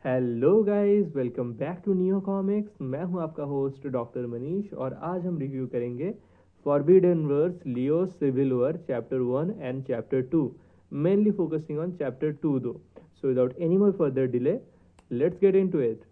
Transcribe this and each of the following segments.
Hello guys, welcome back to Neo Comics. मैं हूं आपका होस्ट डॉक्टर मनीष और आज हम रिव्यू करेंगे Forbidden verse Leo civil war chapter 1 and chapter 2, mainly focusing on chapter 2 दो। So without any more further delay, let's get into it.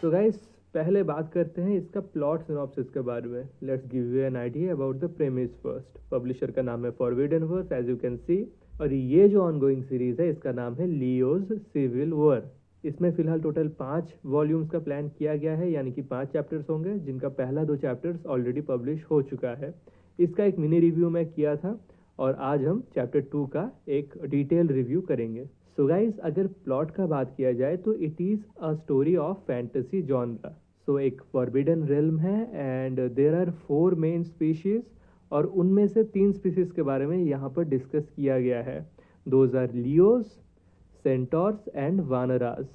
तो guys, पहले बात करते हैं इसका प्लॉट सिनॉप्सिस के बारे में। Let's give you an idea about the premise first. Publisher का नाम है forbidden Verse, as you can see, और ये जो ऑनगोइंग सीरीज है इसका नाम है लियोज सिविल वॉर। इसमें फिलहाल टोटल 5 वॉल्यूम्स का प्लान किया गया है, यानी कि 5 चैप्टर्स होंगे, जिनका पहला 2 चैप्टर्स ऑलरेडी पब्लिश हो चुका है। इसका एक मिनी रिव्यू मैं किया था और आज हम चैप्टर 2 का एक डिटेल रिव्यू करेंगे। सो गाइज, अगर प्लॉट का बात किया जाए तो it is a story of fantasy genre. So एक फॉरबिडन रेल्म है and there are 4 main species, और उनमें से 3 स्पीशीज के बारे में यहाँ पर डिस्कस किया गया है। Those are Leos, centaurs and वानराज।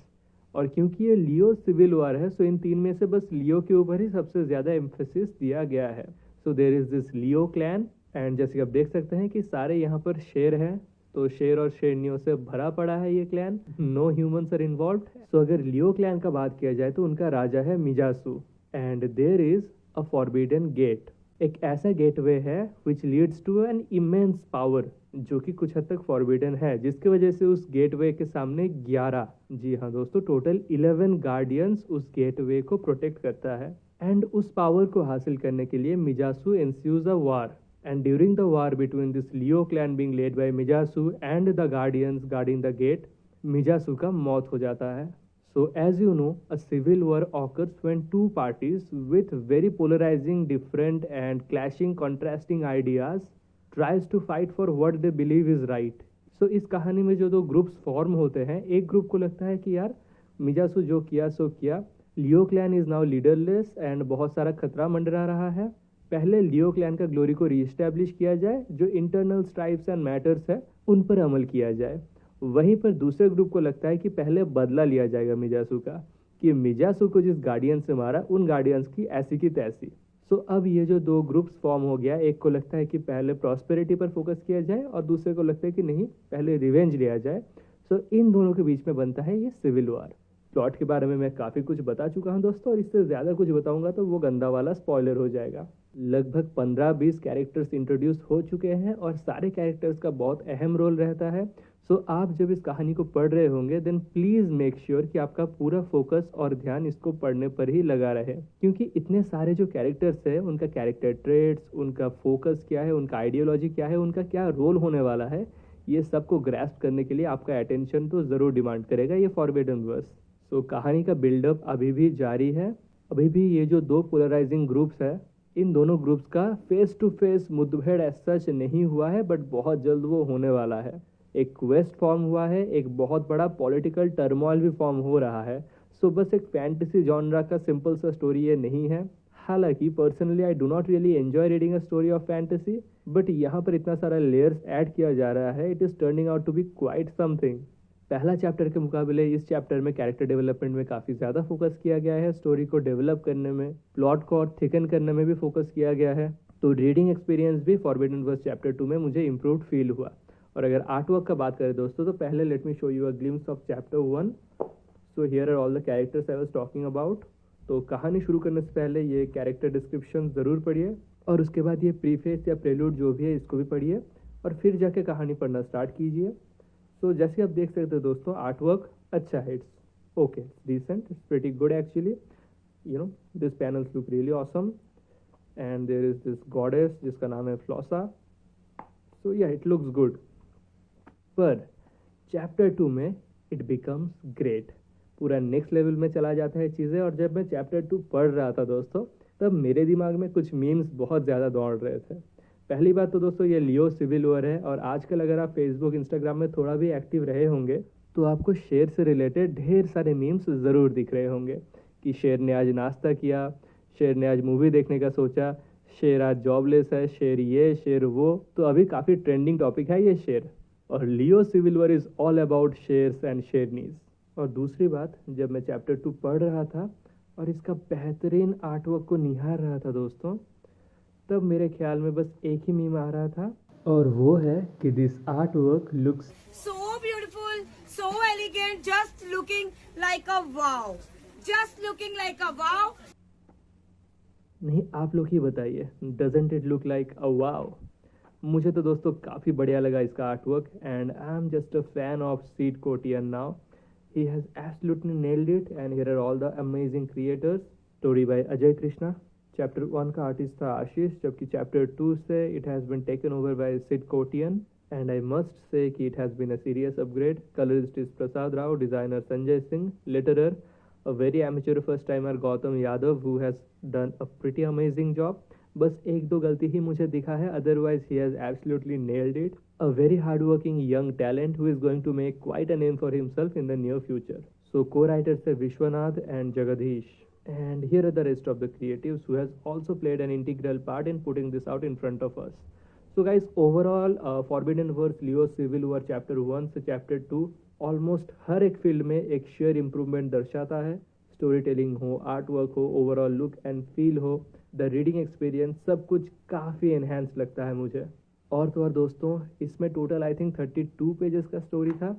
और क्योंकि ये लियो सिविल वॉर है, सो इन 3 में से बस लियो के ऊपर ही सबसे ज़्यादा एम्फेसिस दिया गया है। So there is this Leo clan, and जैसे कि आप देख सकते हैं कि सारे यहाँ पर शेर हैं, तो शेर और शेरनियों से भरा पड़ा है ये clan. No humans are involved. So अगर लियो क्लैन का बात किया जाए तो उनका राजा है मिजासु, and there is a forbidden gate. एक ऐसा गेटवे है which leads to an immense power, जो कि कुछ हद तक फॉरबिडन है, जिसकी वजह से उस गेटवे के सामने 11, जी हाँ दोस्तों, टोटल 11 गार्डियंस उस गेटवे को प्रोटेक्ट करता है। एंड उस पावर को हासिल करने के लिए मिजासु एंस्यूज अ वार, and during the war between this Leo clan being led by Mijasu and the guardians guarding the gate, Mijasu का मौत हो जाता है। So as you know, a civil war occurs when two parties with very polarizing, different and clashing, contrasting ideas tries to fight for what they believe is right. So इस कहानी में जो 2 groups form होते हैं, एक group को लगता है कि यार मिजासु जो किया सो किया, Leo clan is now leaderless and बहुत सारा खतरा मंडरा रहा है, पहले लियो क्लैन का ग्लोरी को रीस्टैब्लिश किया जाए, जो इंटरनल स्ट्राइप्स एंड मैटर्स है उन पर अमल किया जाए। वहीं पर दूसरे ग्रुप को लगता है कि पहले बदला लिया जाएगा मिजासु का, कि मिजासु को जिस गार्डियन से मारा उन गार्डियंस की ऐसी की तैसी। सो अब ये जो 2 ग्रुप्स फॉर्म हो गया, एक को लगता है कि पहले प्रॉस्पेरिटी पर फोकस किया जाए और दूसरे को लगता है कि नहीं, पहले रिवेंज लिया जाए। सो इन दोनों के बीच में बनता है ये सिविल वॉर। प्लॉट के बारे में मैं काफ़ी कुछ बता चुका हूँ दोस्तों, और इससे ज़्यादा कुछ बताऊंगा तो वो गंदा वाला स्पॉइलर हो जाएगा। लगभग 15-20 कैरेक्टर्स इंट्रोड्यूस हो चुके हैं और सारे कैरेक्टर्स का बहुत अहम रोल रहता है। सो आप जब इस कहानी को पढ़ रहे होंगे, देन प्लीज़ मेक श्योर कि आपका पूरा फोकस और ध्यान इसको पढ़ने पर ही लगा रहे, क्योंकि इतने सारे जो कैरेक्टर्स हैं उनका कैरेक्टर ट्रेट्स, उनका फोकस क्या है, उनका आइडियोलॉजी क्या है, उनका क्या रोल होने वाला है, ये सबको ग्रैस्प करने के लिए आपका अटेंशन तो ज़रूर डिमांड करेगा ये फॉरबिडन वर्स। सो कहानी का बिल्डअप अभी भी जारी है। अभी भी ये जो 2 पोलराइजिंग ग्रुप्स है, इन दोनों ग्रुप्स का फेस टू फेस मुठभेड़ एज सच नहीं हुआ है, बट बहुत जल्द वो होने वाला है। एक क्वेस्ट फॉर्म हुआ है, एक बहुत बड़ा पॉलिटिकल टर्मोइल भी फॉर्म हो रहा है। सो बस एक फैंटेसी जॉनरा का सिंपल सा स्टोरी ये नहीं है। हालांकि personally I do not really enjoy reading a story of fantasy, but यहाँ पर इतना सारा लेयर्स ऐड किया जा रहा है, it is turning out to be quite something. पहला चैप्टर के मुकाबले इस चैप्टर में कैरेक्टर डेवलपमेंट में काफ़ी ज़्यादा फोकस किया गया है, स्टोरी को डेवलप करने में, प्लॉट को और थिकन करने में भी फोकस किया गया है। तो रीडिंग एक्सपीरियंस भी फॉरबिडन वर्स चैप्टर 2 में मुझे इम्प्रूव्ड फील हुआ। और अगर आर्ट वर्क का बात करें दोस्तों, तो पहले let me show you a glimpse of chapter 1। So here are all the characters I was talking about. तो कहानी शुरू करने से पहले ये कैरेक्टर डिस्क्रिप्शन ज़रूर पढ़िए, और उसके बाद ये प्रीफेस या प्रेल्यूड जो भी है इसको भी पढ़िए, और फिर जाके कहानी पढ़ना स्टार्ट कीजिए। तो जैसे आप देख सकते हो दोस्तों, आर्ट वर्क अच्छा है, it's okay, decent, it's pretty good actually. You know, this panels look really awesome, and there is this goddess जिसका नाम है Flossa. So yeah, it looks good. पर चैप्टर 2 में इट बिकम्स ग्रेट, पूरा next level में चला जाता है चीज़ें। और जब मैं चैप्टर 2 पढ़ रहा था दोस्तों, तब मेरे दिमाग में कुछ मीम्स बहुत ज़्यादा दौड़ रहे थे। पहली बात तो दोस्तों, ये लियो सिविल वॉर है, और आजकल अगर आप फेसबुक इंस्टाग्राम में थोड़ा भी एक्टिव रहे होंगे तो आपको शेर से रिलेटेड ढेर सारे मीम्स ज़रूर दिख रहे होंगे, कि शेर ने आज नाश्ता किया, शेर ने आज मूवी देखने का सोचा, शेर आज जॉबलेस है, शेर ये शेर वो। तो अभी काफ़ी ट्रेंडिंग टॉपिक है ये शेर, और Leo civil war is all about shers and shernis. और दूसरी बात, जब मैं चैप्टर 2 पढ़ रहा था और इसका बेहतरीन आर्टवर्क को निहार रहा था दोस्तों, तब मेरे ख्याल में बस एक ही मीम आ रहा था, और वो है कि this art work looks So beautiful, so elegant, just looking like a wow. Just looking like a wow. नहीं, आप लोग ही बताइए, doesn't it look like a wow? मुझे तो दोस्तों काफ़ी बढ़िया लगा इसका art work, and I am just a fan of Sid Kotian now. He has absolutely nailed it, and here are all the amazing creators. Story by Ajay Krishna. Chapter 1 का artist था आशीष, जबकि चैप्टर 2 से it has been taken over by Sid Kotian, and I must say कि it has bin a serious upgrade. Colourist is Prasad Rao, designer Sanjay Singh, letterer a very amateur first timer Gautam Yadav who has done a pretty amazing job. बस एक दो गलती ही मुझे दिखा है, otherwise he has absolutely nailed it. A very hardworking young talent who is going to make quite a name for himself in the near future. So co-writers are Vishwanath and Jagadish. And here are the rest of the creatives who has also played an integral part in putting this out in front of us. So guys, overall Forbidden Wars Leo Civil War chapter 1 से chapter 2 almost हर एक field में एक share improvement दर्शाता है. Story telling हो, art work हो, overall look and feel हो, the reading experience, सब कुछ काफ़ी एनहेंस लगता है मुझे. और तो और दोस्तों, इसमें टोटल आई थिंक 32 पेजेस का स्टोरी था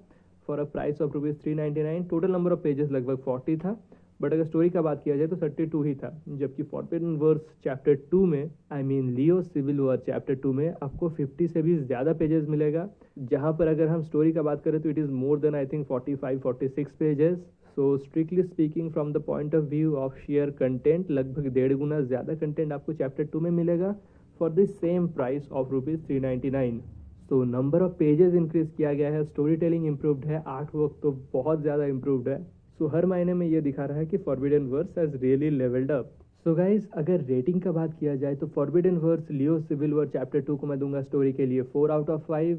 for a price of ₹399. Total number of pages लगभग 40 था, बट अगर स्टोरी का बात किया जाए तो 32 ही था. जबकि फॉरबिडन वर्स चैप्टर 2 में, I mean Leo civil war chapter 2 में आपको 50 से भी ज़्यादा पेजेस मिलेगा, जहाँ पर अगर हम स्टोरी का बात करें तो it is more than I think 45-46 pages. So strictly speaking from the point of view of share content, लगभग 1.5 गुना ज़्यादा कंटेंट आपको चैप्टर 2 में मिलेगा for the same price of ₹399. तो नंबर ऑफ पेजेस इंक्रीज किया गया है, स्टोरी टेलिंग इम्प्रूव्ड है, आर्ट वर्क तो बहुत ज़्यादा इम्प्रूव्ड है. सो हर महीने में ये दिखा रहा है कि forbidden verse has really levelled up. So guys, अगर रेटिंग का बात किया जाए तो forbidden verse Leo civil war chapter 2 को मैं दूंगा स्टोरी के लिए 4 आउट ऑफ 5.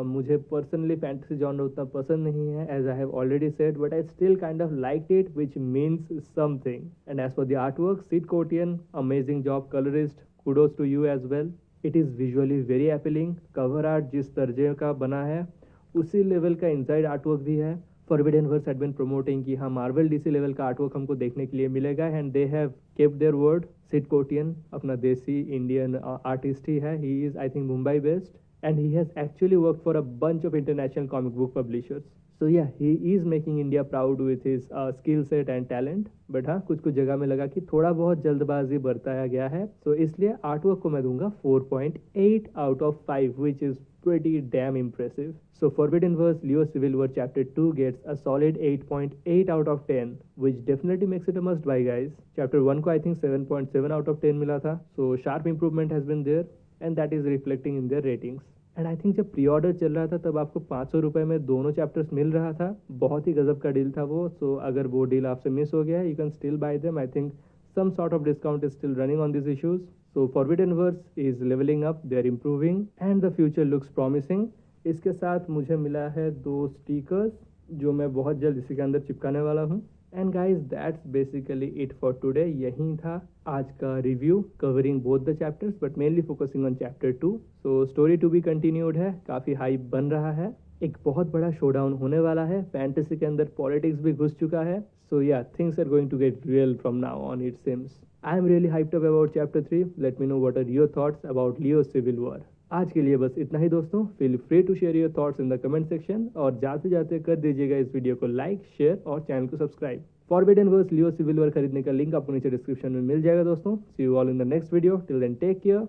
मुझे पर्सनली फैंटेसी जॉनर उतना पसंद नहीं है, as I have already said, but I still kind of liked it, which means something. And as for the art work, Sid Kotian, amazing job. Colourist, kudos to you as well. It is visually very appealing. Cover art जिस दर्जे का बना है उसी level का inside artwork भी है. Forbidden verse had been promoting कि हाँ, मार्वल डीसी लेवल का आर्टवर्क हमको देखने के लिए मिलेगा, and they have kept their word. Sid Kotian अपना देसी इंडियन आर्टिस्ट ही है. He is I think Mumbai based, and he has actually work for a bunch of international comic book publishers. So yeah, he is making India proud with his skill set and talent. But हाँ, कुछ कुछ जगह में लगा कि थोड़ा बहुत जल्दबाजी बरताया गया है. तो इसलिए आर्टवर्क को मैं दूंगा 4.8 out of 5, which is pretty damn impressive. So Forbidden Wars Leo Civil War Chapter 2 gets a solid 8.8 out of 10, which definitely makes it a must buy guys. Chapter 1 को I think 7.7 out of 10 मिला था. So sharp improvement has been there, and that is reflecting in their ratings. And I think जब pre order चल रहा था तब आपको 500 रुपये में दोनों चैप्टर्स मिल रहा था. बहुत ही गजब का डील था वो. सो अगर वो डील आपसे मिस हो गया है, you can still bye them. I think some sort of discount is still running on these issues. So Forbidden Wars is leveling up, they are improving, and the future looks promising. इसके साथ मुझे मिला है 2 stickers जो मैं बहुत जल्द इसी के अंदर चिपकाने वाला हूँ. And guys, that's basically it for today. यही था आज का review covering both the chapters, but mainly focusing on chapter 2. So story to be continued है, काफ़ी हाइप बन रहा है, एक बहुत बड़ा शोडाउन होने वाला है, फैंटेसी के अंदर पॉलिटिक्स भी घुस चुका है. So yeah, things are going to get real from now on it seems. I am really hyped up about chapter 3. Let me know what are your thoughts about Leo civil war. आज के लिए बस इतना ही दोस्तों. Feel free to share your thoughts in the comment section, और जाते जाते कर दीजिएगा इस वीडियो को लाइक, शेयर और चैनल को subscribe. Forbidden verse Leo civil war खरीदने का लिंक आपको नीचे डिस्क्रिप्शन में मिल जाएगा दोस्तों. See you all in the next video. Till then take care,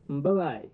bye bye.